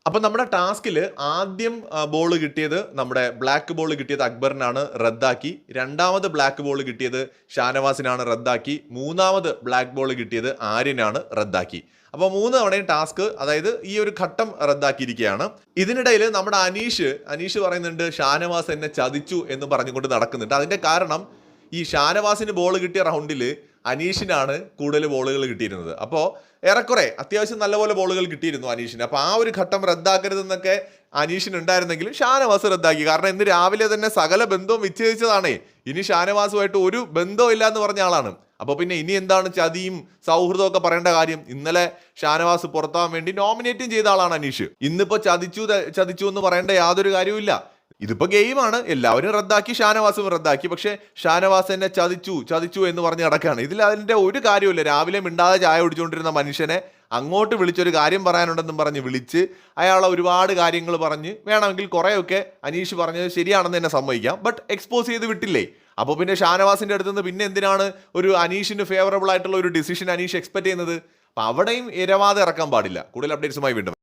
അപ്പൊ നമ്മുടെ ടാസ്കിൽ ആദ്യം ബോൾ കിട്ടിയത് നമ്മുടെ ബ്ലാക്ക് ബോൾ കിട്ടിയത് അക്ബറിനാണ്, റദ്ദാക്കി. രണ്ടാമത് ബ്ലാക്ക് ബോൾ കിട്ടിയത് ഷാനവാസിനാണ്, റദ്ദാക്കി. മൂന്നാമത് ബ്ലാക്ക് ബോൾ കിട്ടിയത് ആര്യനാണ്, റദ്ദാക്കി. അപ്പോൾ 3 തവണയും ടാസ്ക്, അതായത് ഈ ഒരു ഘട്ടം റദ്ദാക്കിയിരിക്കുകയാണ്. ഇതിനിടയിൽ നമ്മുടെ അനീഷ് പറയുന്നുണ്ട് ഷാനവാസ് എന്നെ ചതിച്ചു എന്ന് പറഞ്ഞുകൊണ്ട് നടക്കുന്നുണ്ട്. അതിന്റെ കാരണം ഈ ഷാനവാസിന് ബോൾ കിട്ടിയ റൗണ്ടിൽ അനീഷിനാണ് കൂടുതൽ ബോളുകൾ കിട്ടിയിരുന്നത്. അപ്പോൾ ഏറെക്കുറെ അത്യാവശ്യം നല്ലപോലെ ബോളുകൾ കിട്ടിയിരുന്നു അനീഷിന്. അപ്പോൾ ആ ഒരു ഘട്ടം റദ്ദാക്കരുതെന്നൊക്കെ അനീഷിന് ഉണ്ടായിരുന്നെങ്കിലും ഷാനവാസ് റദ്ദാക്കി. കാരണം ഇന്ന് രാവിലെ തന്നെ സകല ബന്ധവും വിച്ഛേദിച്ചതാണേ. ഇനി ഷാനവാസുമായിട്ട് ഒരു ബന്ധവും ഇല്ല എന്ന് പറഞ്ഞ ആളാണ്. അപ്പോൾ പിന്നെ ഇനി എന്താണ് ചതിയും സൗഹൃദവും ഒക്കെ പറയേണ്ട കാര്യം? ഇന്നലെ ഷാനവാസ് പുറത്താവാൻ വേണ്ടി നോമിനേറ്റും ചെയ്ത ആളാണ് അനീഷ്. ഇന്നിപ്പോൾ ചതിച്ചു എന്ന് പറയേണ്ട യാതൊരു കാര്യവും. ഇതിപ്പോ ഗെയിമാണ്, എല്ലാവരും റദ്ദാക്കി, ഷാനവാസും റദ്ദാക്കി. പക്ഷെ ഷാനവാസ് എന്നെ ചതിച്ചു എന്ന് പറഞ്ഞ് നടക്കുകയാണ്. ഇതിൽ അതിന്റെ ഒരു കാര്യമില്ല. രാവിലെ മിണ്ടാതെ ചായ കുടിച്ചുകൊണ്ടിരുന്ന മനുഷ്യനെ അങ്ങോട്ട് വിളിച്ചൊരു കാര്യം പറയാനുണ്ടെന്നും പറഞ്ഞ് വിളിച്ച് അയാളെ ഒരുപാട് കാര്യങ്ങൾ പറഞ്ഞ് വേണമെങ്കിൽ കുറേയൊക്കെ അനീഷ് പറഞ്ഞത് ശരിയാണെന്ന് തന്നെ സമ്മതിക്കാം. ബട്ട് എക്സ്പോസ് ചെയ്ത് വിട്ടില്ലേ? അപ്പോൾ പിന്നെ ഷാനവാസിന്റെ അടുത്ത് നിന്ന് പിന്നെ എന്തിനാണ് ഒരു അനീഷിന് ഫേവറബിൾ ആയിട്ടുള്ള ഒരു ഡിസിഷൻ അനീഷ് എക്സ്പെക്ട് ചെയ്യുന്നത്? അപ്പൊ അവിടെയും ഇരവാതെ ഇറക്കാൻ പാടില്ല. കൂടുതൽ അപ്ഡേറ്റ്സുമായി വീണ്ടും.